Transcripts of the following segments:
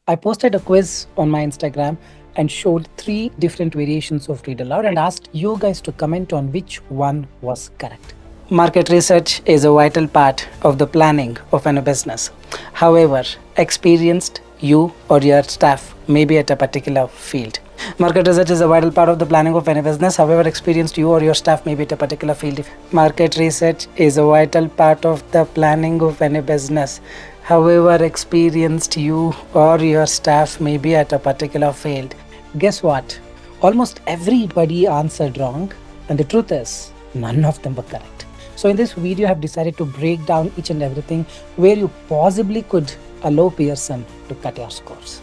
I posted a quiz on my Instagram and showed three different variations of read aloud and asked you guys to comment on which one was correct. Market research is a vital part of the planning of a business. However, experienced you or your staff may be at a particular field. Market research is a vital part of the planning of any business. However, experienced you or your staff may be at a particular field. Market research is a vital part of the planning of any business. However, experienced you or your staff may be at a particular field. Guess what? Almost everybody answered wrong, and the truth is, none of them were correct. So in this video, I have decided to break down each and everything where you possibly could allow Pearson to cut your scores.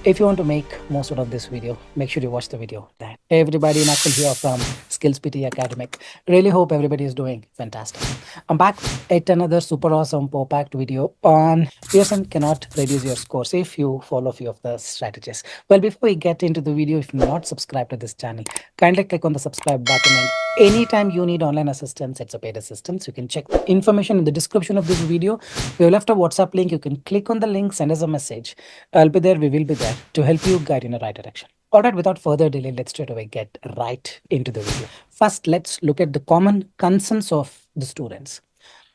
If you want to make most out of this video, make sure you watch the video. Hey everybody, Nakul here from SKILLS PTE Academic. Really hope everybody is doing fantastic. I'm back at another super awesome packed video on Pearson cannot reduce your scores if you follow a few of the strategies. Well, before we get into the video, if you're not subscribed to this channel, kindly click on the subscribe button, and anytime you need online assistance, it's a paid assistance. You can check the information in the description of this video. We have left a WhatsApp link. You can click on the link, send us a message. I'll be there. We will be there to help you guide in the right direction. All right, without further delay, let's straight away get right into the video. First, let's look at the common concerns of the students.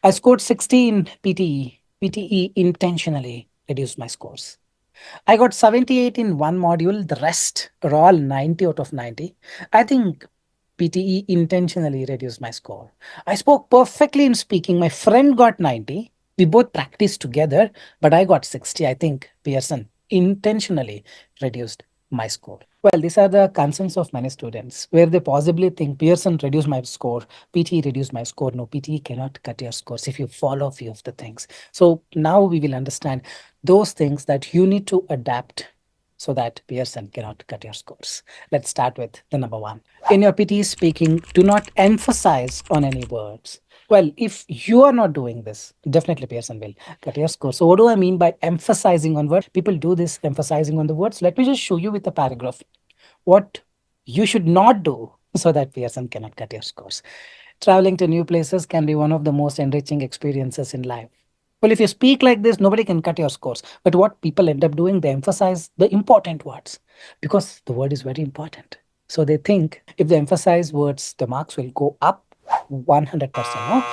I scored 60 in PTE. PTE intentionally reduced my scores. I got 78 in one module. The rest are all 90 out of 90. I think PTE intentionally reduced my score. I spoke perfectly in speaking. My friend got 90. We both practiced together, but I got 60. I think Pearson intentionally reduced my score. Well, these are the concerns of many students where they possibly think Pearson reduced my score, PTE reduced my score. No, PTE cannot cut your scores if you follow a few of the things. So now we will understand those things that you need to adapt so that Pearson cannot cut your scores. Let's start with the number one. In your PTE speaking, do not emphasize on any words. Well, if you are not doing this, definitely Pearson will cut your score. So what do I mean by emphasizing on words? People do this emphasizing on the words. Let me just show you with a paragraph what you should not do so that Pearson cannot cut your scores. Traveling to new places can be one of the most enriching experiences in life. Well, if you speak like this, nobody can cut your scores. But what people end up doing, they emphasize the important words because the word is very important. So they think if they emphasize words, the marks will go up 100%. No?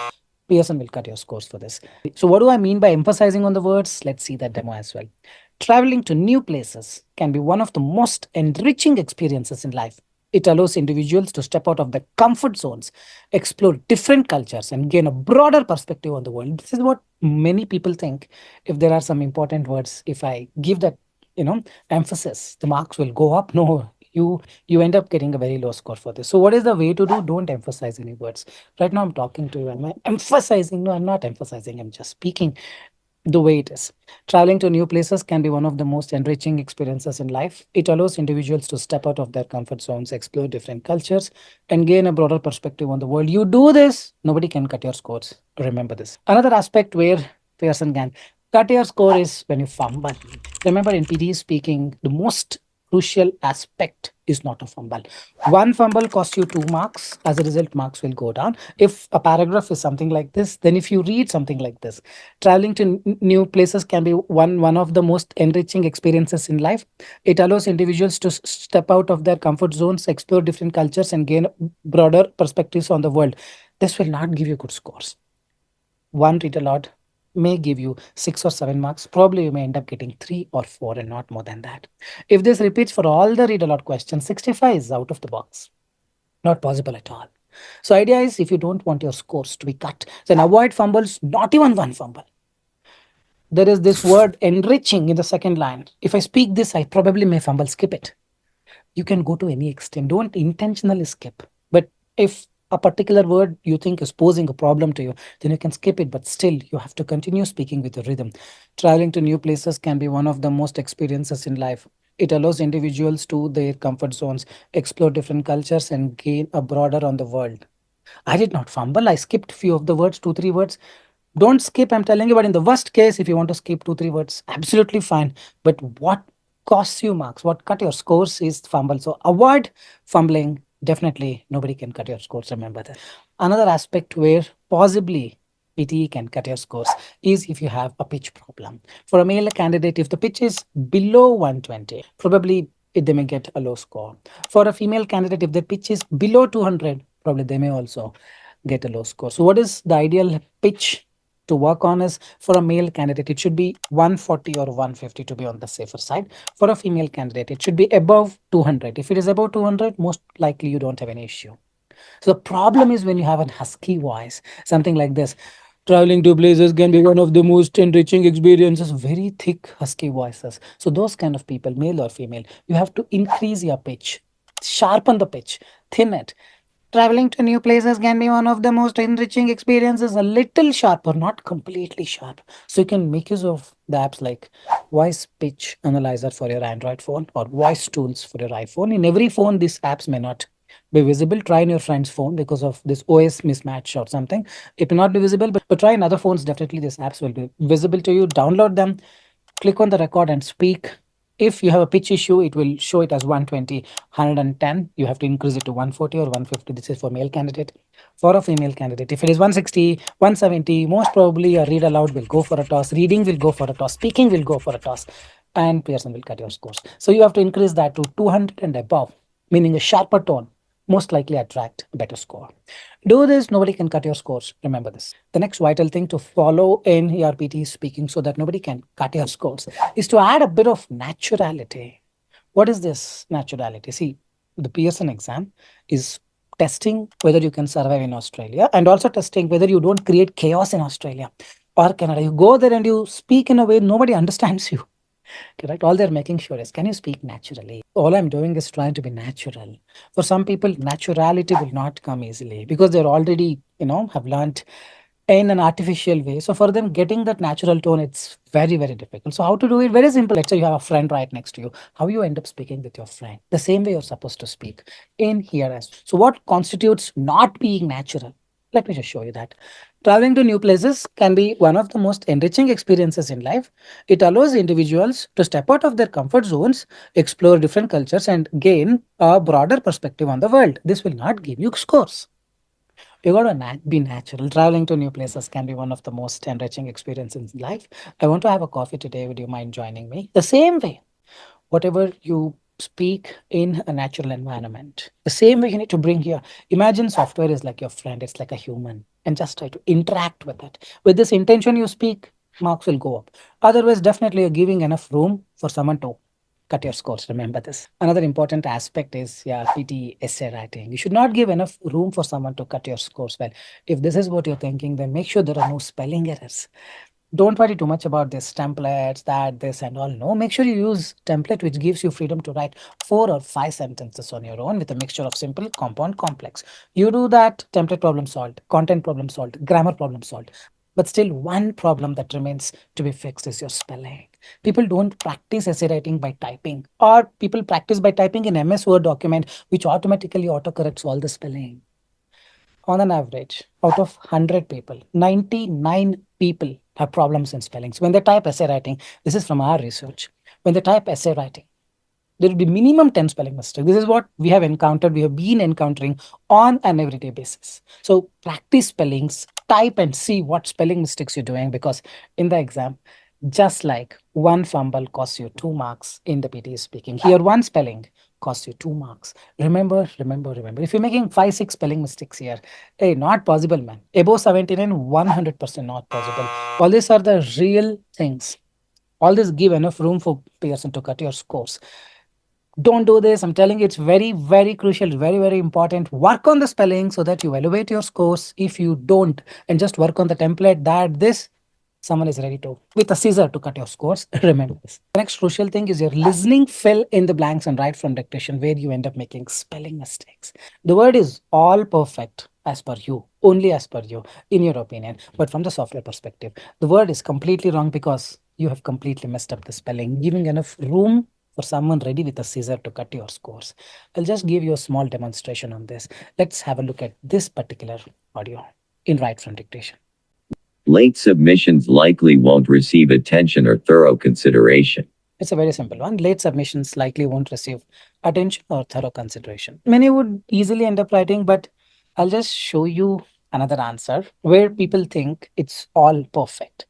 Pearson will cut your scores for this. So what do I mean by emphasizing on the words? Let's see that demo as well. Traveling to new places can be one of the most enriching experiences in life. It allows individuals to step out of their comfort zones, explore different cultures, and gain a broader perspective on the world. This is what many people think. If there are some important words, if I give that, emphasis, the marks will go up. No, you end up getting a very low score for this. So what is the way to do? Don't emphasize any words. Right now I'm talking to you. Am I emphasizing? No, I'm not emphasizing. I'm just speaking the way it is. Traveling to new places can be one of the most enriching experiences in life. It allows individuals to step out of their comfort zones, explore different cultures, and gain a broader perspective on the world. You do this, nobody can cut your scores. Remember this. Another aspect where Pearson can cut your score is when you fumble. Remember, in PD speaking, the most crucial aspect is not a fumble. One fumble costs you 2 marks. As a result, marks will go down. If a paragraph is something like this, then if you read something like this, traveling to new places can be one of the most enriching experiences in life. It allows individuals to step out of their comfort zones, explore different cultures, and gain broader perspectives on the world. This will not give you good scores. One read aloud may give you 6 or 7 marks. Probably you may end up getting 3 or 4 and not more than that. If this repeats for all the read aloud questions, 65 is out of the box. Not possible at all. So idea is if you don't want your scores to be cut, then avoid fumbles, not even one fumble. There is this word enriching in the second line. If I speak this, I probably may fumble, skip it. You can go to any extent. Don't intentionally skip. But if a particular word you think is posing a problem to you, then you can skip it, but still you have to continue speaking with the rhythm. Traveling to new places can be one of the most experiences in life. It allows individuals to their comfort zones, explore different cultures, and gain a broader on the world. I did not fumble. I skipped few of the words, 2, 3 words. Don't skip, I'm telling you, but in the worst case, if you want to skip 2, 3 words, absolutely fine. But what costs you marks, what cut your scores is fumble. So avoid fumbling. Definitely nobody can cut your scores. Remember that. Another aspect where possibly PTE can cut your scores is if you have a pitch problem. For a male candidate, if the pitch is below 120, probably they may get a low score. For a female candidate, if the pitch is below 200, probably they may also get a low score. So, what is the ideal pitch to work on? Is for a male candidate, it should be 140 or 150 to be on the safer side. For a female candidate, it should be above 200. If it is above 200, most likely you don't have any issue. So the problem is when you have a husky voice, something like this. Traveling to places can be one of the most enriching experiences. Very thick, husky voices. So those kind of people, male or female, you have to increase your pitch, sharpen the pitch, thin it. Traveling to new places can be one of the most enriching experiences. A little sharper, not completely sharp. So you can make use of the apps like voice pitch analyzer for your Android phone or voice tools for your iPhone. In every phone, these apps may not be visible. Try in your friend's phone because of this OS mismatch or something. It may not be visible, but try in other phones. Definitely, these apps will be visible to you. Download them, click on the record and speak. If you have a pitch issue, it will show it as 120, 110. You have to increase it to 140 or 150. This is for male candidate. For a female candidate, if it is 160, 170, most probably a read aloud will go for a toss, reading will go for a toss, speaking will go for a toss, and Pearson will cut your scores. So you have to increase that to 200 and above, meaning a sharper tone most likely attract a better score. Do this, nobody can cut your scores. Remember this. The next vital thing to follow in ERPT speaking so that nobody can cut your scores is to add a bit of naturality. What is this naturality? See, the Pearson exam is testing whether you can survive in Australia and also testing whether you don't create chaos in Australia or Canada. You go there and you speak in a way nobody understands you. Correct. All they're making sure is, can you speak naturally? All I'm doing is trying to be natural. For some people, naturality will not come easily because they're already, have learned in an artificial way. So for them, getting that natural tone, it's very, very difficult. So how to do it? Very simple. Let's say you have a friend right next to you. How you end up speaking with your friend? The same way you're supposed to speak in here as. So what constitutes not being natural? Let me just show you that. Traveling to new places can be one of the most enriching experiences in life. It allows individuals to step out of their comfort zones, explore different cultures, and gain a broader perspective on the world. This will not give you scores. You gotta be natural. Traveling to new places can be one of the most enriching experiences in life. I want to have a coffee today. Would you mind joining me? The same way, whatever you speak in a natural environment, the same way you need to bring here. Imagine software is like your friend, it's like a human, and just try to interact with it. With this intention, you speak, marks will go up. Otherwise, definitely you're giving enough room for someone to cut your scores. Remember this. Another important aspect is PT essay writing. You should not give enough room for someone to cut your scores. Well, if this is what you're thinking, then make sure there are no spelling errors. Don't worry too much about this templates, that, this, and all. No, make sure you use template which gives you freedom to write 4 or 5 sentences on your own with a mixture of simple, compound, complex. You do that, template problem solved, content problem solved, grammar problem solved. But still, one problem that remains to be fixed is your spelling. People don't practice essay writing by typing, or people practice by typing in MS Word document, which automatically autocorrects all the spelling. On an average, out of 100 people, 99 people have problems in spellings. When they type essay writing, this is from our research, when they type essay writing, there will be minimum 10 spelling mistakes. This is what we have encountered, we have been encountering on an everyday basis. So practice spellings, type and see what spelling mistakes you're doing, because in the exam, just like one fumble costs you 2 marks in the PT speaking, here one spelling costs you 2 marks. Remember, remember, remember. If you're making 5, 6 spelling mistakes here, hey, not possible, man. Above 79, 100% not possible. All these are the real things. All this give enough room for Pearson to cut your scores. Don't do this. I'm telling you, it's very, very crucial, very, very important. Work on the spelling so that you elevate your scores. If you don't, and just work on the template, that this someone is ready to, with a scissor, to cut your scores. Remember this. The next crucial thing is your listening, fill in the blanks and write from dictation, where you end up making spelling mistakes. The word is all perfect as per you, only as per you, in your opinion. But from the software perspective, the word is completely wrong because you have completely messed up the spelling, giving enough room for someone ready with a scissor to cut your scores. I'll just give you a small demonstration on this. Let's have a look at this particular audio in write from dictation. Late submissions likely won't receive attention or thorough consideration. It's a very simple one. Late submissions likely won't receive attention or thorough consideration. Many would easily end up writing, but I'll just show you another answer where people think it's all perfect,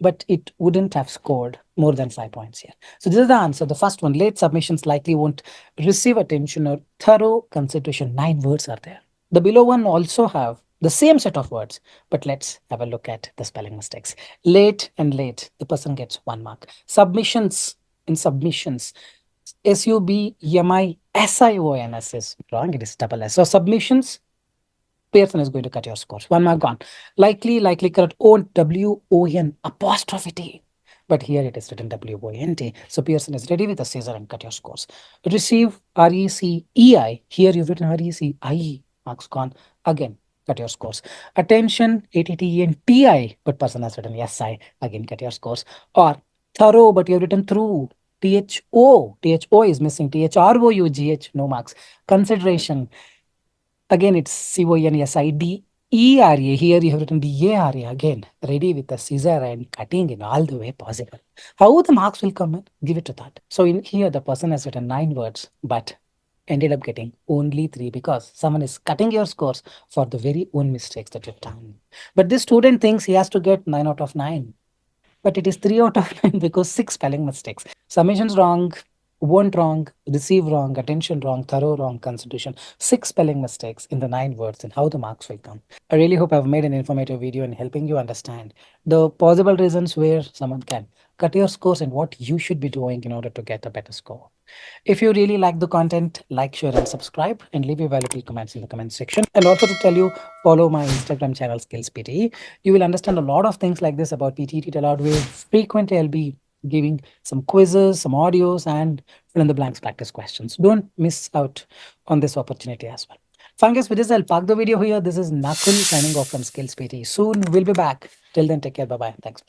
but it wouldn't have scored more than 5 points here. So this is the answer. The first one, late submissions likely won't receive attention or thorough consideration. 9 words are there. The below one also have the same set of words, but let's have a look at the spelling mistakes. Late and late, the person gets 1 mark. Submissions, in submissions, SUBMISIONS is wrong. It is double S. So submissions, Pearson is going to cut your scores. 1 mark gone. Likely correct. WON apostrophe T. But here it is written WONT. So Pearson is ready with a scissor and cut your scores. Receive RECEI. Here you've written RECIE. Marks gone. Again, cut your scores. Attention, ATTENTI. But person has written SI. Again, cut your scores. Or thorough, but you've written through. THO is missing. THROUGH. No marks. Consideration. Again, it's CONSIDERA. Here you have written DARA. Again, ready with the scissor and cutting in all the way possible. How the marks will come in? Give it to that. So in here, the person has written 9 words, but ended up getting only 3 because someone is cutting your scores for the very own mistakes that you've done. But this student thinks he has to get 9 out of 9. But it is 3 out of 9 because 6 spelling mistakes. Submissions wrong, want wrong, receive wrong, attention wrong, thorough wrong, concentration. 6 spelling mistakes in the 9 words and how the marks will come. I really hope I've made an informative video in helping you understand the possible reasons where someone can cut your scores and what you should be doing in order to get a better score. If you really like the content, like, share, and subscribe, and leave your valuable comments in the comment section. And also to tell you, follow my Instagram channel, Skills PTE. You will understand a lot of things like this about PTE Read Aloud, where frequently I'll be giving some quizzes, some audios, and fill in the blanks practice questions. Don't miss out on this opportunity as well. Fine, guys, with this, I'll park the video here. This is Nakul signing off from Skills PTE. Soon we'll be back. Till then, take care. Bye bye. Thanks.